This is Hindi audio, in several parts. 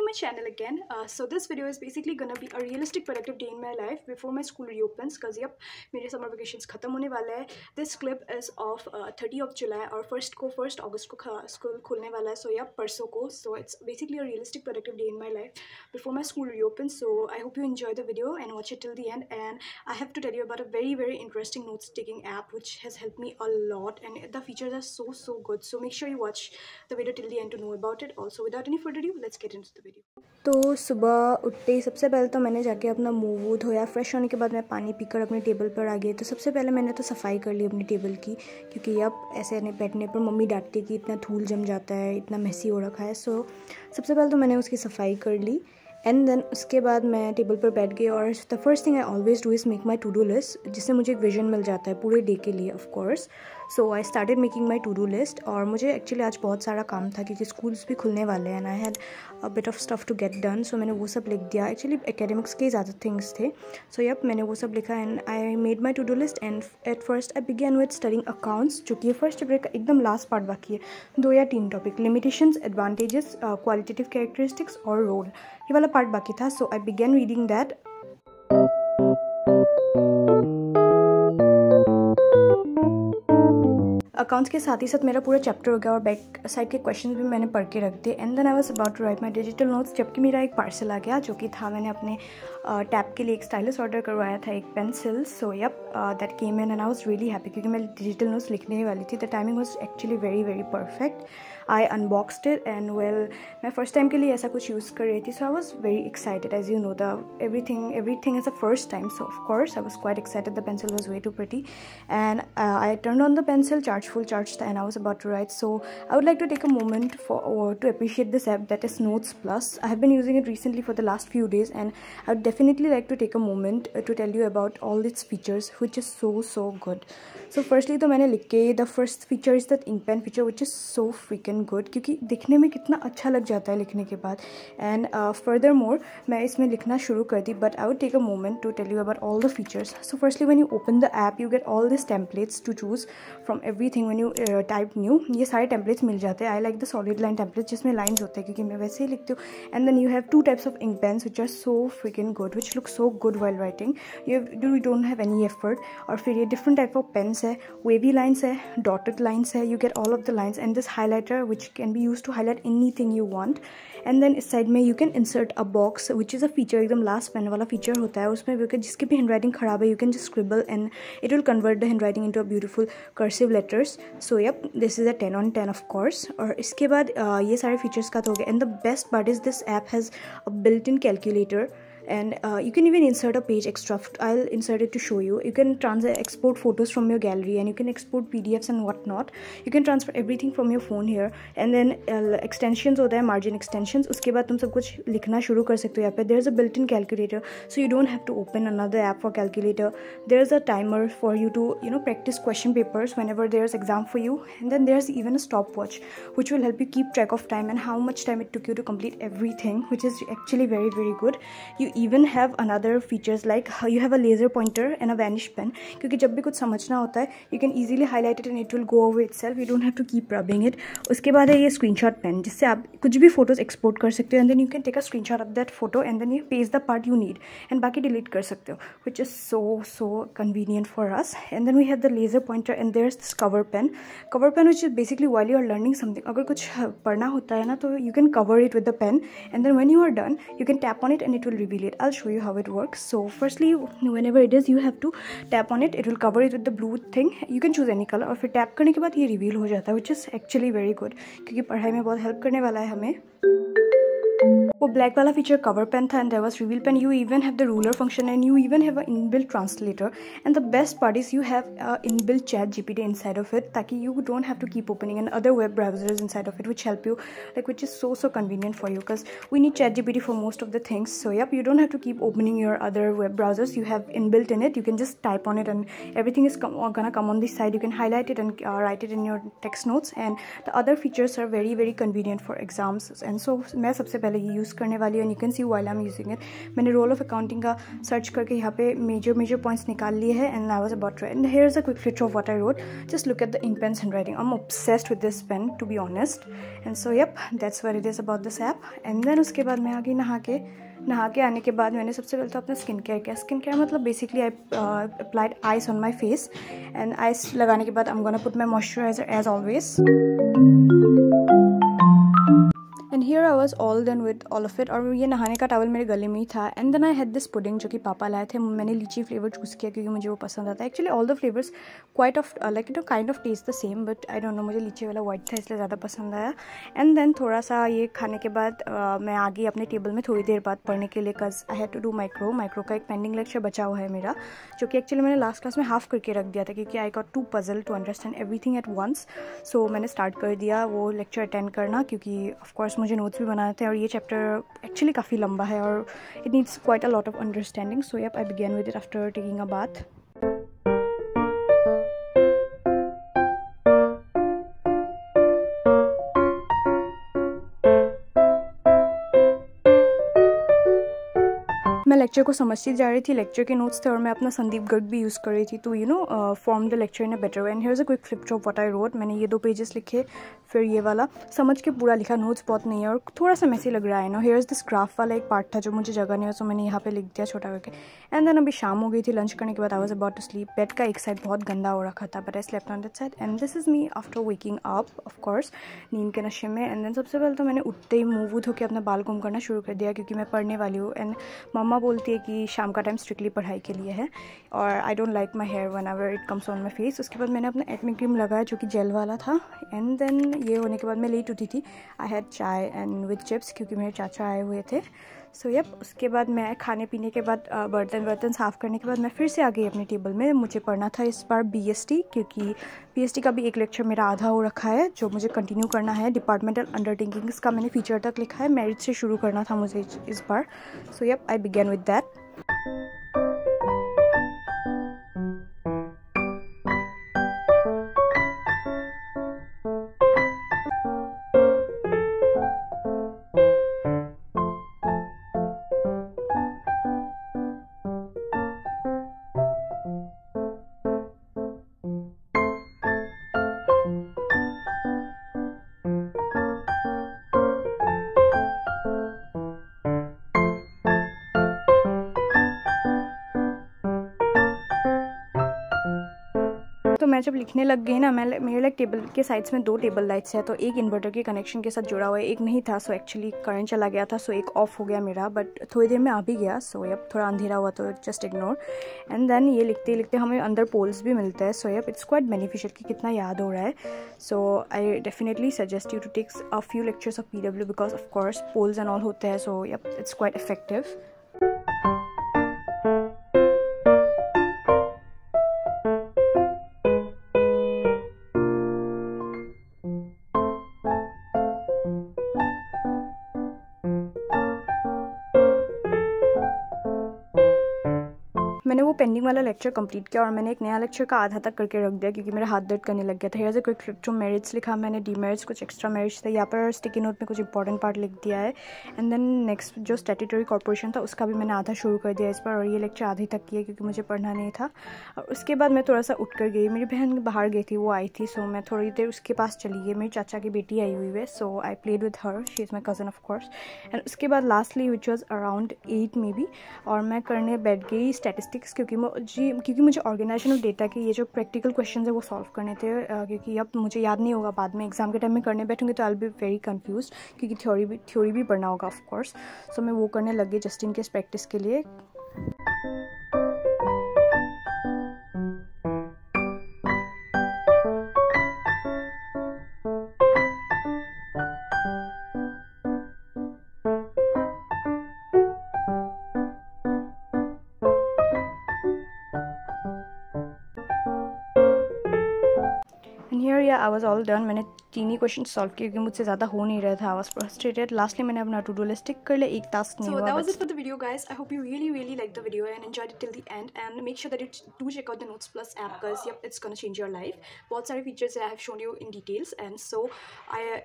my channel again. So this video is basically gonna be a realistic productive day in my life before my school reopens, because yep, मेरे summer vacations खत्म होने वाला है. This clip is of 30 of July और 1st August को school खुलने वाला है. So yep, परसों को. So it's basically a realistic productive day in my life before my school reopens. So I hope you enjoy the video and watch it till the end. And I have to tell you about a very interesting notes taking app which has helped me a lot, and the features are so good. So make sure you watch the video till the end to know about it. Also, without any further ado, let's get into the video. तो सुबह उठते ही सबसे पहले तो मैंने जाके अपना मुंह वूह धोया. फ्रेश होने के बाद मैं पानी पीकर अपने टेबल पर आ गई. तो सबसे पहले मैंने तो सफाई कर ली अपनी टेबल की, क्योंकि अब ऐसे बैठने पर मम्मी डांटती कि इतना धूल जम जाता है, इतना मैसी हो रखा है. सो सबसे पहले तो मैंने उसकी सफाई कर ली. एंड देन उसके बाद मैं टेबल पर बैठ गई और the first thing I always do is make my to do list, जिससे मुझे एक विजन मिल जाता है पूरे डे के लिए of course. So I started making my to do list. और मुझे एक्चुअली आज बहुत सारा काम था क्योंकि स्कूल्स भी खुलने वाले हैं and I had a bit of stuff to get done. So मैंने वो सब लिख दिया. एक्चुअली एकेडमिक्स के ज़्यादा थिंग्स थे. सो यप, मैंने वो सब लिखा and I made my to do list. And at first I begin with studying accounts, जो कि फर्स्ट चैप्टर का एकदम लास्ट पार्ट बाकी है. 2 या 3 topic, limitations, advantages, qualitative characteristics और रोल, ये वाला पार्ट बाकी था. सो आई बिगेन रीडिंग दैट. अकाउंट्स के साथ ही साथ मेरा पूरा चैप्टर हो गया और बैक साइड के क्वेश्चंस भी मैंने पढ़ के रख दिए. And then I was about to write my digital notes, जबकि मेरा एक पार्सल आ गया, जो कि था मैंने अपने टैब के लिए एक स्टाइलस ऑर्डर करवाया था, एक pencil. So yup, that came in and I was really happy, क्योंकि मैं डिजिटल नोट्स लिखने ही वाली थी. The timing was actually very perfect. I unboxed it and well, मैं फर्स्ट टाइम के लिए ऐसा कुछ यूज़ कर रही थी. So I was very excited. As you know, the everything is a first time. So of course I was quite excited. The pencil was way to pretty and I turn on the pencil, full charge था, and I was about to write. So I would like to take a moment to appreciate this app, that is Notes Plus. I have been using it recently for the last few days, and I would definitely like to take a moment to tell you about all its features, which is so good. So firstly तो मैंने लिख के, the first feature is that ink pen feature, which is so freaking good, क्योंकि दिखने में कितना अच्छा लग जाता है लिखने के बाद. And furthermore मैं इसमें लिखना शुरू कर दी, but I would take a moment to tell you about all the features. So firstly, when you open the app, you get all these templates to choose from everything. When you type new, ये सारे टेम्पलेट्स मिल जाते हैं. I like the solid line template, जिसमें लाइन्स होते हैं, क्योंकि मैं वैसे ही लिखती हूँ. And then you have 2 types of ink pens which are so freaking good, which look so good while writing. You don't have any effort. और फिर ये डिफरेंट टाइप ऑफ पेन्स है, वेवी लाइन्स है, डॉटेड लाइन्स है. You get all of the lines and this highlighter which can be use to highlight anything you want. And then इस साइड में you can insert a box, which is a feature, एकदम लास्ट पेन वाला फीचर होता है. उसमें जिसकी भी हैंड राइटिंग खराब है, you can just scribble and it will convert the handwriting into a beautiful cursive letters. So yup, this is a 10 on 10 of course. और इसके बाद ये सारे फीचर्स का तो हो गया. And the best part is this app has a built in calculator. And you can even insert a page extra. I'll insert it to show you. You can export photos from your gallery, and you can export PDFs and whatnot. You can transfer everything from your phone here. And then extensions होता है, margin extensions. उसके बाद तुम सब कुछ लिखना शुरू कर सकते हो यहाँ पे. There is a built-in calculator, so you don't have to open another app for calculator. There is a timer for you to practice question papers whenever there is exam for you. And then there's even a stopwatch, which will help you keep track of time and how much time it took you to complete everything, which is actually very good. You even have another features like you have a laser pointer and a vanish pen, क्योंकि जब भी कुछ समझना होता है you can easily highlight it and it will go away itself. You don't have to keep rubbing it. उसके बाद है ये screenshot pen, जिससे आप कुछ भी photos export कर सकते हो, and then you can take a screenshot of that photo and then you paste the part you need and बाकी delete कर सकते हो, which is so convenient for us. And then we have the laser pointer, and there's this cover pen, which is basically while you are learning something, अगर कुछ पढ़ना होता है ना, तो you can cover it with the pen, and then when you are done you can tap on it and it will reveal it. I'll show you how it works. So firstly, whenever it is, you have to tap on it. It will cover it with the blue thing. You can choose any color, और फिर tap करने के बाद ये reveal हो जाता है, which is actually very good, क्योंकि पढ़ाई में बहुत help करने वाला है हमें. वो ब्लैक वाला फीचर कवर पेन था, and there was reveal pen. You even have the ruler function, and you even have a inbuilt translator. And the best part is you have inbuilt ChatGPT inside of it, ताकि you don't have to keep opening and other web browsers inside of it, which help you like, which is so convenient for you, because we need chat gpt for most of the things. So yep, you don't have to keep opening your other web browsers. You have inbuilt in it. You can just type on it and everything is gonna come on this side. You can highlight it and write it in your text notes. And the other features are very convenient for exams. And so मैं सबसे पहले ये use यूज़ करने वाली हूँ, and you can see while I am using it. मैंने रोल ऑफ अकाउंटिंग का सर्च करके यहाँ पे मेजर पॉइंट्स निकाल लिए हैं, and I was about to, and here is a quick flip of what I wrote. Just look at the ink pens handwriting, I am obsessed with this pen to be honest, and so yup that's what it is about this app. And then उसके बाद मैं आ गई नहा के आने के बाद मैंने सबसे पहले तो अपना स्किन केयर किया। स्किन केयर मतलब basically I applied ice on my face, and ice लगाने के बाद I am gonna put my moisturiser as always, and here I was all done with all of it. और ये नहाने का टॉवल मेरे गले में ही था। And then I had this pudding जो कि पापा लाए थे। मैंने लीची फ्लेवर चूज़ किया क्योंकि मुझे वो पसंद आता है। Actually all the flavours quite of like you know kind of taste the same, but I don't know, मुझे लीची वाला वाइट था इसलिए ज़्यादा पसंद आया। एंड देन थोड़ा सा ये खाने के बाद मैं आ गई अपने टेबल में थोड़ी देर बाद पढ़ने के लिए, because I had to do micro का एक पेंडिंग लेक्चर बचा हुआ है मेरा, जो कि एक्चुअली मैंने लास्ट क्लास में हाफ करके रख दिया था क्योंकि I got to puzzle to understand everything at once. So मैंने स्टार्ट कर दिया वो लेक्चर अटेंड करना, क्योंकि ऑफकोर्स मुझे नोट्स भी बनाने थे और ये चैप्टर एक्चुअली काफ़ी लंबा है और it needs quite a lot of understanding. So yup I begin with it after taking a bath. मैं लेक्चर को समझती जा रही थी, लेक्चर के नोट्स थे और मैं अपना संदीप गर्ग भी यूज़ कर रही थी to you know form the lecture in a better way. And here is a quick flip of what I wrote. मैंने ये 2 पेजेस लिखे, फिर ये वाला समझ के पूरा लिखा। नोट्स बहुत नहीं है और थोड़ा सा मैसी लग रहा है ना। हियर इज़ दिस ग्राफ वाला एक पार्ट था जो मुझे जगह नहीं है, सो मैंने यहाँ पे लिख दिया छोटा करके। एंड देन अभी शाम हो गई थी, लंच करने के बाद I was about to sleep. Bed का एक साइड बहुत गंदा हो रखा था, but I slept on that side, and this is me after waking up of course, नींद के नशे में। एंड देन सबसे पहले तो मैंने उठते ही मुँह वूह धो के अपना बाल घूम करना शुरू कर दिया क्योंकि मैं पढ़ने वाली हूँ। एंड मम्मा बोलती है कि शाम का टाइम स्ट्रिक्टली पढ़ाई के लिए है और I don't like my here one ever it comes on my face. उसके बाद मैंने अपना एक्ने क्रीम लगाया जो कि जेल वाला था। एंड देन ये होने के बाद मैं लेट उठी थी। आई हैड चाय एंड विद चिप्स क्योंकि मेरे चाचा आए हुए थे। सो यप उसके बाद मैं खाने पीने के बाद बर्तन साफ़ करने के बाद मैं फिर से आ गई अपने टेबल में। मुझे पढ़ना था इस बार BST, क्योंकि PST का भी एक लेक्चर मेरा आधा हो रखा है जो मुझे कंटिन्यू करना है। डिपार्टमेंटल अंडरटेकिंग्स का मैंने फीचर तक लिखा है, मेरिट से शुरू करना था मुझे इस बार। So yup I begin with that. तो मैं जब लिखने लग गई ना, मेरे लाइक टेबल के साइड्स में 2 टेबल लाइट्स है, तो एक इन्वर्टर के कनेक्शन के साथ जुड़ा हुआ है, एक नहीं था। सो एक्चुअली करंट चला गया था, सो एक ऑफ हो गया मेरा, बट थोड़ी देर में आ भी गया। सो यप थोड़ा अंधेरा हुआ तो जस्ट इग्नोर। एंड देन ये लिखते लिखते हमें अंदर पोल्स भी मिलते हैं। So yup it's quite beneficial कि कितना याद हो रहा है। So I definitely suggest you to take a few lectures of PW because of course polls and all होते हैं। So yup it's quite effective. मैंने वो पेंडिंग वाला लेक्चर कंप्लीट किया और मैंने एक नया लेक्चर का आधा तक करके रख दिया क्योंकि मेरा हाथ दर्द करने लग गया था। Here is a quick flip two merits लिखा मैंने, डीमेरिट्स कुछ एक्स्ट्रा मेरिट्स थे। यहाँ पर स्टिकी नोट में कुछ इंपॉर्टेंट पार्ट लिख दिया है। एंड देन नेक्स्ट जो स्टैट्यूटरी कॉर्पोरेशन था उसका भी मैंने आधा शुरू कर दिया इस बार, और ये लेक्चर आधे तक किया क्योंकि मुझे पढ़ना नहीं था। और उसके बाद मैं थोड़ा सा उठ कर गई, मेरी बहन बाहर गई थी, वो आई थी। सो मैं थोड़ी देर उसके पास चली गई। मेरी चाचा की बेटी आई हुई है, so I played with her, she is my cousin of course. And उसके that lastly which was around 8 maybe, और मैं करने बैठ गई स्टैटिस्टिक्स क्योंकि मुझे ऑर्गेनाइजेशन ऑफ डेटा के ये जो प्रैक्टिकल क्वेश्चन है वो सॉल्व करने थे। क्योंकि अब मुझे याद नहीं होगा, बाद में एग्जाम के टाइम में करने बैठूंगी तो I will be very confuse क्योंकि थ्योरी भी पढ़ना होगा ऑफ कोर्स। सो मैं वो करने लग गई जस्ट इन केस प्रैक्टिस के लिए। एंड हियर या आई वाज ऑल डन। मैंने 3 ही क्वेश्चन सॉल्व किए क्योंकि मुझसे ज़्यादा हो नहीं रहा था। I was frustrated. लास्टली मैंने अपना टू डू लिस्ट टिक कर लिया, एक टास्क नहीं हुआ। So that was it for the video, guys. I hope you really liked the video and enjoyed it till the end. And make sure that you do check out the Notes Plus app, because yep, it's gonna change your life. बहुत सारे features I have shown you in details. And so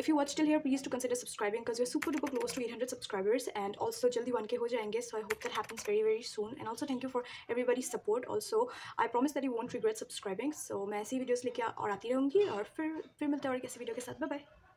if you watched till here, please do consider subscribing, because we're super duper close to 800 subscribers, and also jaldi 1K हो जाएंगे. So I hope that happens very soon. And also thank you for everybody's support. Also I promise that you won't regret subscribing. So मैं ऐसी videos लेके और आती रहूँगी, और फिर मिलते हैं और एक ऐसी video के साथ. Bye bye.